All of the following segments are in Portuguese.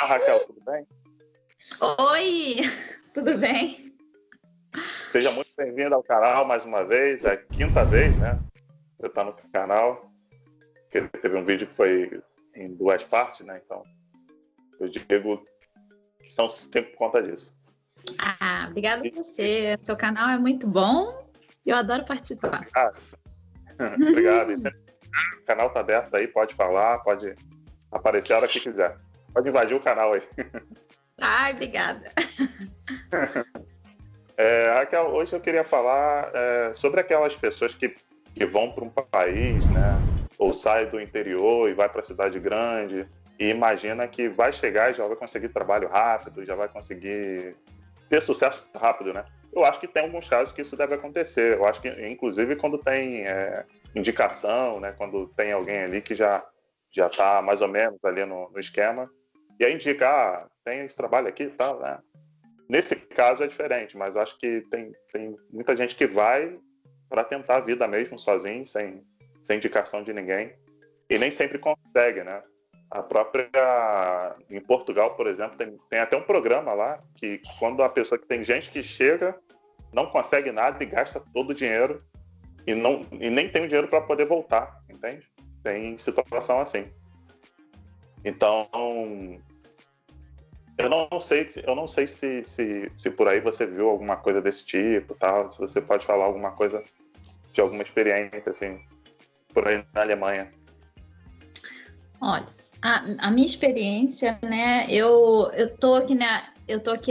Ah, Raquel, tudo bem? Oi, tudo bem? Seja muito bem-vindo ao canal mais uma vez, é a quinta vez, né? Você está no canal, que teve um vídeo que foi em duas partes, né? Então, eu digo que são 5 por conta disso. Ah, obrigada a você. Seu canal é muito bom e eu adoro participar. Obrigado. O canal está aberto aí, pode falar, pode aparecer a hora que quiser. Pode invadir o canal aí. Ai, obrigada. Raquel, hoje eu queria falar sobre aquelas pessoas que vão para um país, né? Ou sai do interior e vai para a cidade grande e imagina que vai chegar e já vai conseguir trabalho rápido, já vai conseguir ter sucesso rápido, né? Eu acho que tem alguns casos que isso deve acontecer. Eu acho que, inclusive, quando tem indicação, né? Quando tem alguém ali que já está mais ou menos ali no esquema, e aí indica, tem esse trabalho aqui e tal, né? Nesse caso é diferente, mas eu acho que tem muita gente que vai para tentar a vida mesmo, sozinho, sem indicação de ninguém, e nem sempre consegue, né? A própria... Em Portugal, por exemplo, tem até um programa lá que quando a pessoa que tem gente que chega, não consegue nada e gasta todo o dinheiro e nem tem o dinheiro para poder voltar, entende? Tem situação assim. Então, eu não sei se por aí você viu alguma coisa desse tipo, tal, se você pode falar alguma coisa de alguma experiência, assim, por aí na Alemanha. Olha, a minha experiência, né? Eu tô aqui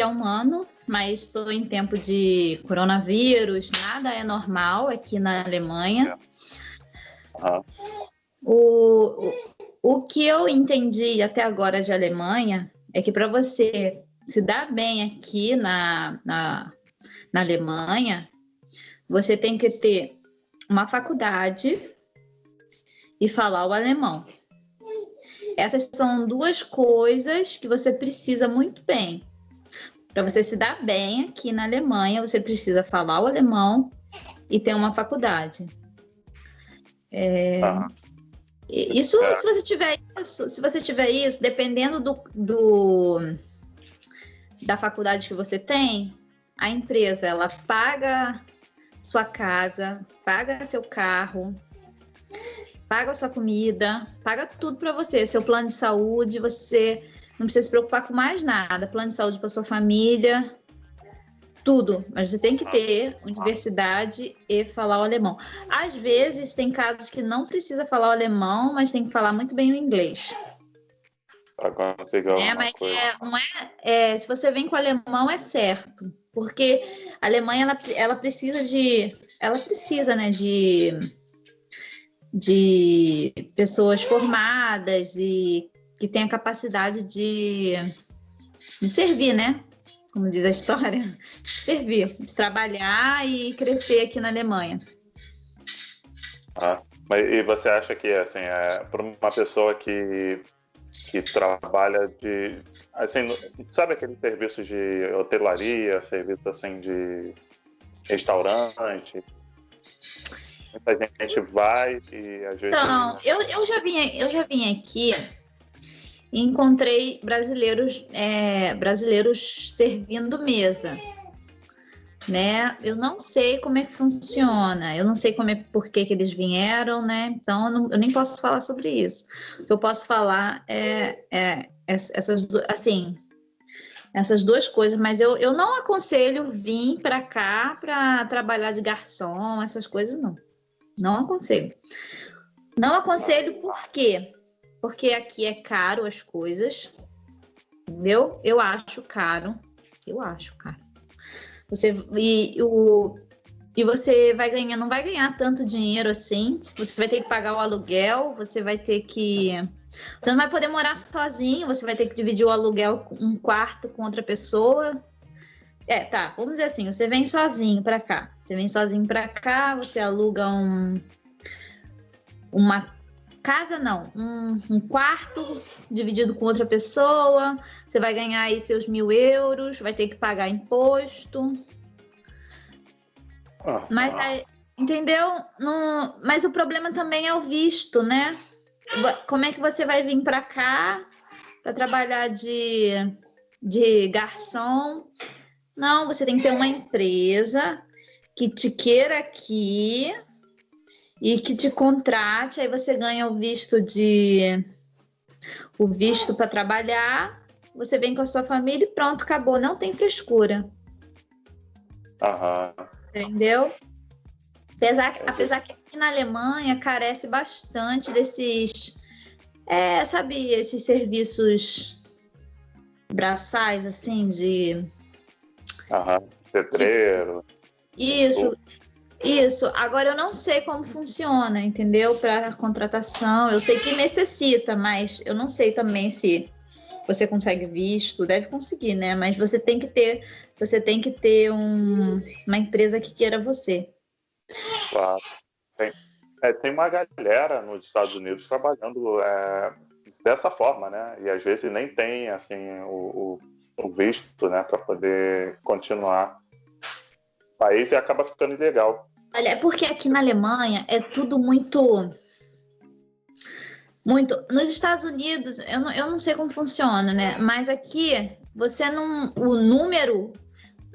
há um ano, mas estou em tempo de coronavírus, nada é normal aqui na Alemanha. O que eu entendi até agora de Alemanha é que para você se dar bem aqui na Alemanha, você tem que ter uma faculdade e falar o alemão. Essas são duas coisas que você precisa muito bem. Para você se dar bem aqui na Alemanha, você precisa falar o alemão e ter uma faculdade. Isso, se você tiver isso, dependendo da faculdade que você tem, a empresa ela paga sua casa, paga seu carro, paga sua comida, paga tudo para você. Seu plano de saúde, você não precisa se preocupar com mais nada. Plano de saúde para sua família, tudo. Mas você tem que ter universidade e falar o alemão. Às vezes, tem casos que não precisa falar o alemão, mas tem que falar muito bem o inglês. Para conseguir alguma coisa. Se você vem com o alemão, é certo. Porque a Alemanha, ela precisa, né, de pessoas formadas e que têm a capacidade de servir, né? Como diz a história, servir, de trabalhar e crescer aqui na Alemanha. E você acha que, assim, para uma pessoa que trabalha assim, sabe aqueles serviços de hotelaria, serviço assim de restaurante? Muita gente vai e às vezes... Então, eu já vim aqui e encontrei brasileiros servindo mesa, né? Eu não sei como é que funciona, eu não sei por que eles vieram, né? Então, eu nem posso falar sobre isso. O que eu posso falar essas duas coisas, mas eu não aconselho vir para cá para trabalhar de garçom, essas coisas não. Não aconselho. Não aconselho por quê? Porque aqui é caro as coisas, entendeu? Eu acho caro. Você não vai ganhar tanto dinheiro assim. Você vai ter que pagar o aluguel, você não vai poder morar sozinho, você vai ter que dividir o aluguel um quarto com outra pessoa. Vamos dizer assim, você vem sozinho para cá. Você aluga uma casa, não, um quarto dividido com outra pessoa, você vai ganhar aí seus 1.000 euros, vai ter que pagar imposto. Mas entendeu? Mas o problema também é o visto, né? Como é que você vai vir para cá para trabalhar de garçom? Não, você tem que ter uma empresa que te queira aqui e que te contrate, aí você ganha o visto para trabalhar, você vem com a sua família e pronto, acabou, não tem frescura. Aham. Entendeu? Apesar que aqui na Alemanha carece bastante desses, sabe, esses serviços braçais, assim, de... Aham. Pedreiro. Isso. Agora eu não sei como funciona, entendeu? Para contratação. Eu sei que necessita, mas eu não sei também se você consegue visto. Deve conseguir, né? Mas você tem que ter uma empresa que queira você. Claro. Tem uma galera nos Estados Unidos trabalhando dessa forma, né? E às vezes nem tem assim o visto, né, para poder continuar o país e acaba ficando ilegal. Olha, é porque aqui na Alemanha é tudo muito. Nos Estados Unidos, eu não sei como funciona, né? Mas aqui você não. O número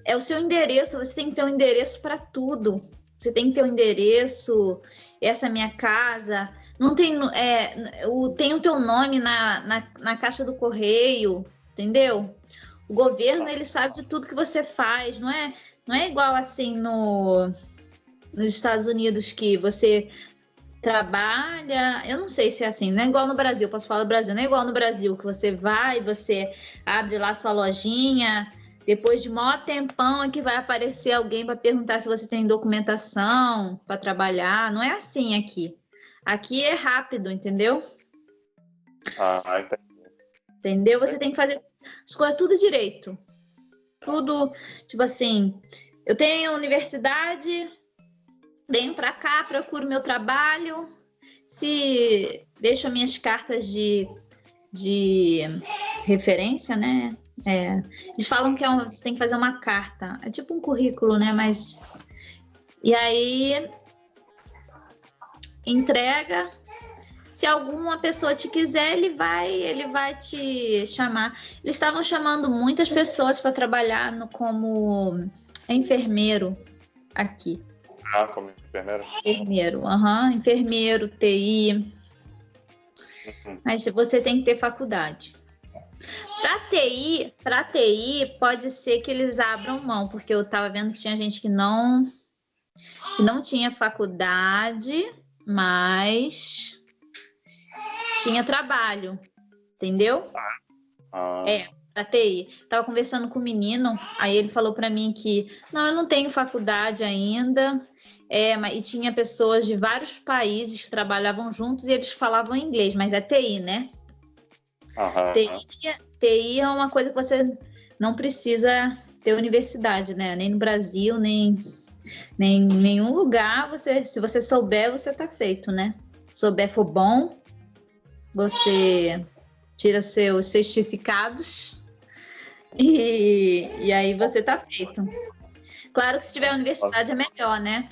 é o seu endereço, você tem que ter um endereço para tudo. Você tem que ter um endereço, essa é minha casa. Não tem, tem o teu nome na caixa do correio, entendeu? O governo, ele sabe de tudo que você faz, não é igual assim nos Estados Unidos que você trabalha, eu não sei se é assim, não é igual no Brasil, posso falar do Brasil, não é igual no Brasil que você vai, você abre lá sua lojinha, depois de maior tempão é que vai aparecer alguém para perguntar se você tem documentação para trabalhar. Não é assim aqui. Aqui é rápido, entendeu? Entendi. Entendeu? Você tem que fazer as coisas tudo direito. Tudo, tipo assim, eu tenho universidade, venho para cá, procuro meu trabalho, deixo minhas cartas de referência, né? Eles falam que você tem que fazer uma carta, é tipo um currículo, né? Mas e aí entrega. Se alguma pessoa te quiser, ele vai te chamar. Eles estavam chamando muitas pessoas para trabalhar como enfermeiro aqui. Como enfermeiro? Enfermeiro, enfermeiro, TI. Mas você tem que ter faculdade. Para TI, pode ser que eles abram mão, porque eu estava vendo que tinha gente que não tinha faculdade, mas tinha trabalho, entendeu? Para TI. Tava conversando com o menino, aí ele falou para mim que não, eu não tenho faculdade ainda, e tinha pessoas de vários países que trabalhavam juntos e eles falavam inglês, mas é TI, né? TI é uma coisa que você não precisa ter universidade, né? Nem no Brasil, nem em nenhum lugar. Se você souber, você tá feito, né? Se souber for bom, você tira seus certificados e aí você tá feito. Claro que se tiver universidade é melhor, né?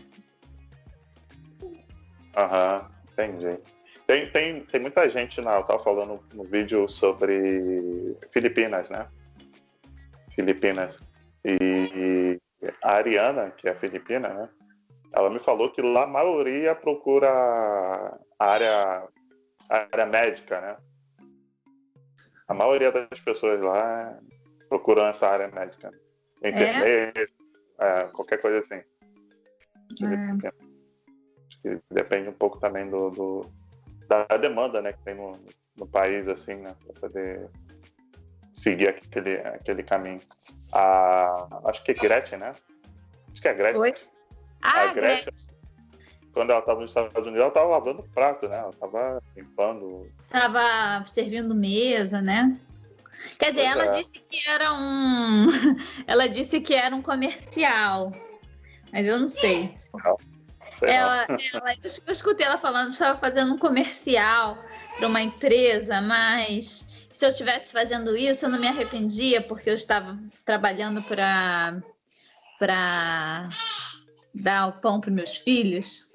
Entendi. Tem muita gente, eu tava falando no vídeo sobre Filipinas, né? Filipinas. E a Ariana, que é filipina, né? Ela me falou que lá a maioria procura a área médica, né? A maioria das pessoas lá procuram essa área médica. Enfermeiro, qualquer coisa assim. Acho que depende um pouco também da demanda, né, que tem no país, assim, né, para poder seguir aquele caminho. Acho que é Gretchen, né? Acho que é Gretchen. Oi? A Gretchen, quando ela estava nos Estados Unidos, ela estava lavando prato, né? Ela estava limpando. Estava servindo mesa, né? Quer dizer, ela disse que era ela disse que era um comercial, mas eu não sei. Eu escutei ela falando que estava fazendo um comercial para uma empresa, mas se eu estivesse fazendo isso, eu não me arrependia, porque eu estava trabalhando para dar o pão para meus filhos.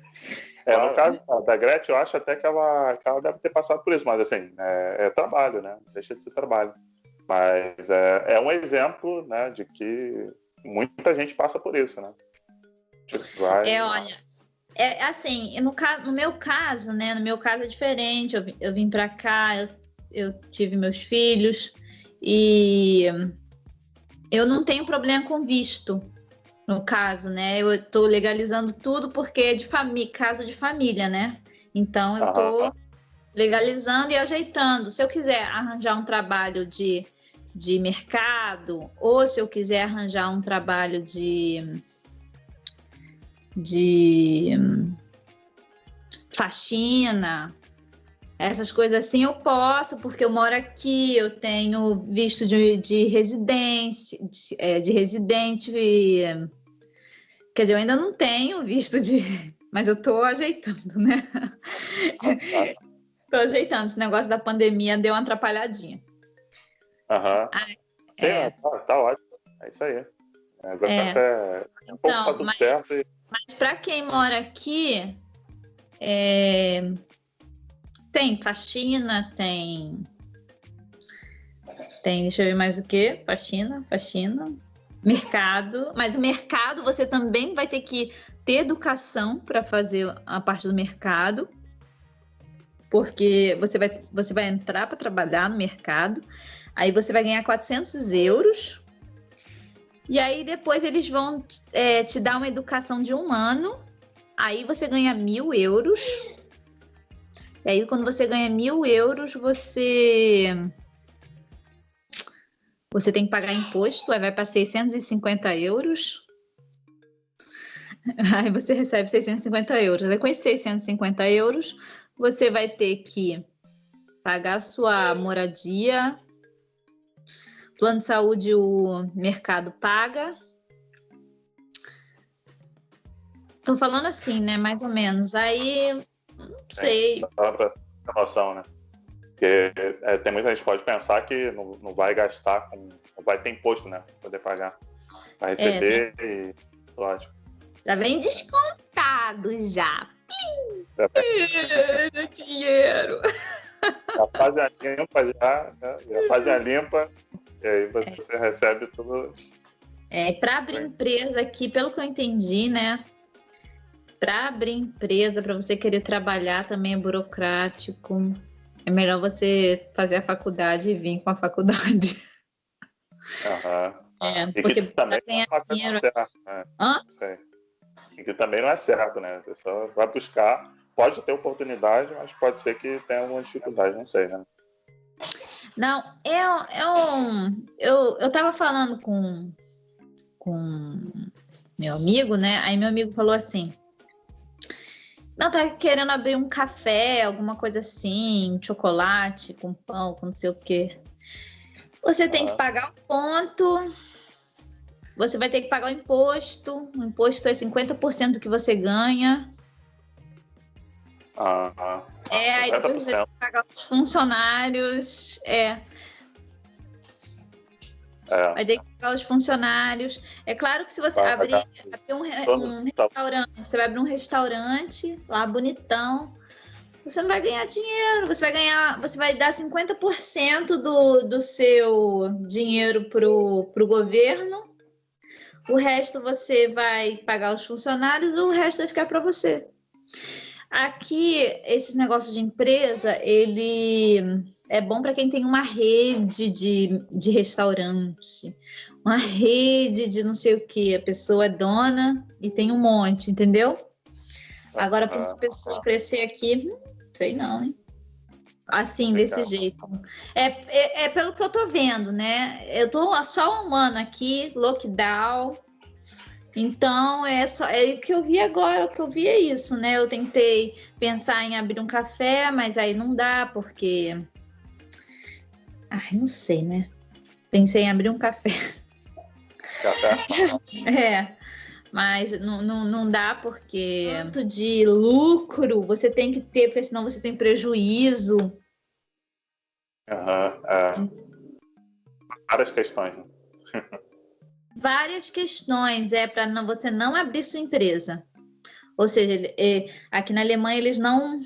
No caso da Gretchen, eu acho até que ela deve ter passado por isso, mas assim, é trabalho, né? Deixa de ser trabalho. Mas é um exemplo, né, de que muita gente passa por isso, né? Tipo, olha, assim, no meu caso, né? No meu caso é diferente. Eu vim para cá, eu tive meus filhos e eu não tenho problema com visto. No caso, né? Eu estou legalizando tudo porque é de caso de família, né? Então, eu estou legalizando e ajeitando. Se eu quiser arranjar um trabalho de mercado, ou se eu quiser arranjar um trabalho de faxina, essas coisas assim, eu posso, porque eu moro aqui, eu tenho visto de residência, de residente. Quer dizer, eu ainda não tenho visto mas eu estou ajeitando, né? Estou ajeitando. Esse negócio da pandemia deu uma atrapalhadinha. Sim, tá ótimo. É isso aí. Agora um pouco tá tudo certo. Mas para quem mora aqui, tem faxina, tem... Deixa eu ver mais o que? Faxina. Mercado, mas o mercado você também vai ter que ter educação para fazer a parte do mercado, porque você vai entrar para trabalhar no mercado, aí você vai ganhar 400 euros, e aí depois eles vão te dar uma educação de 1 ano, aí você ganha 1.000 euros, e aí quando você ganha 1.000 euros, você tem que pagar imposto, aí vai para 650 euros. Aí você recebe 650 euros. Aí com esses 650 euros, você vai ter que pagar sua moradia, plano de saúde o mercado paga. Estou falando assim, né? Mais ou menos. Aí, não sei. Dá pra ter noção, né? Porque tem muita gente que pode pensar que não vai gastar, não vai ter imposto, né? Para poder pagar. Vai receber e ótimo. Já vem descontado já. No dinheiro. Já fazem a limpa, já fazem a limpa e aí você recebe tudo. Para abrir empresa aqui, pelo que eu entendi, né? Para abrir empresa, para você querer trabalhar também é burocrático. É melhor você fazer a faculdade e vir com a faculdade. Porque também não é dinheiro. Certo, né? E que também não é certo, né? A pessoa vai buscar, pode ter oportunidade, mas pode ser que tenha alguma dificuldade, não sei, né? Não, eu tava falando com meu amigo, né? Aí meu amigo falou assim: não, tá querendo abrir um café, alguma coisa assim, chocolate com pão, com não sei o quê. Você tem que pagar o ponto, você vai ter que pagar o imposto é 50% do que você ganha. Aí depois você tem que pagar os funcionários, vai ter que pagar os funcionários. É claro que se você abrir um restaurante, você vai abrir um restaurante lá bonitão, você não vai ganhar dinheiro, você vai dar 50% do seu dinheiro pro governo, o resto você vai pagar os funcionários, o resto vai ficar para você. Aqui, esse negócio de empresa, ele é bom para quem tem uma rede de restaurante, uma rede de não sei o que. A pessoa é dona e tem um monte, entendeu? Agora, para uma pessoa crescer aqui, sei não, hein? Assim, desse jeito. É pelo que eu tô vendo, né? Eu tô só 1 ano aqui, lockdown. Então, o que eu vi agora, o que eu vi é isso, né? Eu tentei pensar em abrir um café, mas aí não dá, porque... não sei, né? Pensei em abrir um café. Mas não dá, porque tanto de lucro você tem que ter, porque senão você tem prejuízo. Várias questões, né? várias questões para você não abrir sua empresa. Ou seja, aqui na Alemanha eles não,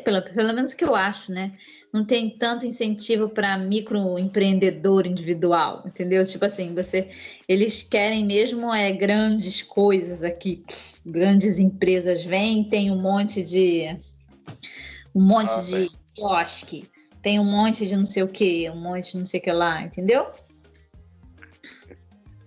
pelo menos que eu acho, né? Não tem tanto incentivo para microempreendedor individual, entendeu? Tipo assim, eles querem mesmo grandes coisas aqui, grandes empresas vêm, tem um monte de quiosque, tem um monte de não sei o que, um monte de não sei o que lá, entendeu?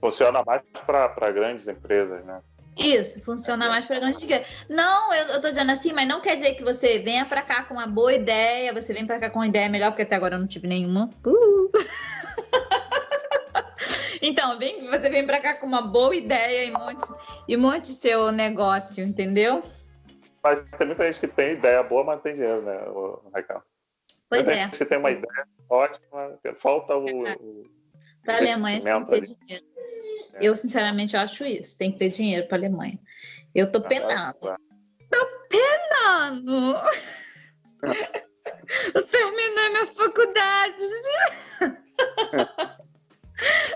Funciona mais para grandes empresas, né? Isso, funciona mais para grandes empresas. Não, eu tô dizendo assim, mas não quer dizer que você venha para cá com uma boa ideia, você vem para cá com uma ideia melhor, porque até agora eu não tive nenhuma. Então, você vem para cá com uma boa ideia e monte seu negócio, entendeu? Mas tem muita gente que tem ideia boa, mas não tem dinheiro, né, Raquel? Pois tem gente que tem uma ideia ótima, falta para a Alemanha tem que ter dinheiro. Eu, sinceramente, acho isso. Tem que ter dinheiro para a Alemanha. Eu tô penando. Tô penando! Eu terminei minha faculdade.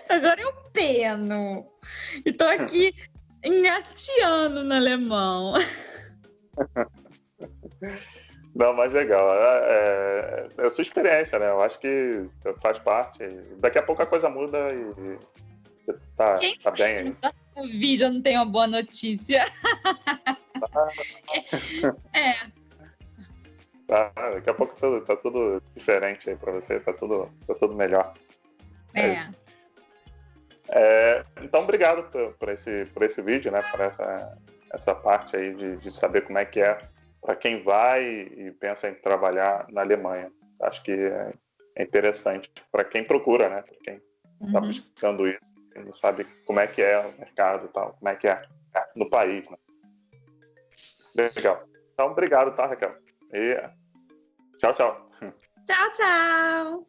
Agora eu peno. E tô aqui engateando no alemão. Não, mas legal. É a sua experiência, né? Eu acho que faz parte. Daqui a pouco a coisa muda e você tá bem aí. No vídeo eu não tenho uma boa notícia. Daqui a pouco tá tudo diferente aí pra você, tá tudo melhor. Então, obrigado por esse vídeo, né? Por essa parte aí de saber como é que é para quem vai e pensa em trabalhar na Alemanha. Acho que é interessante para quem procura, né? Para quem está buscando isso, quem não sabe como é que é o mercado e tal, como é que é no país, né? Legal. Então, obrigado, tá, Raquel? E tchau, tchau. Tchau, tchau.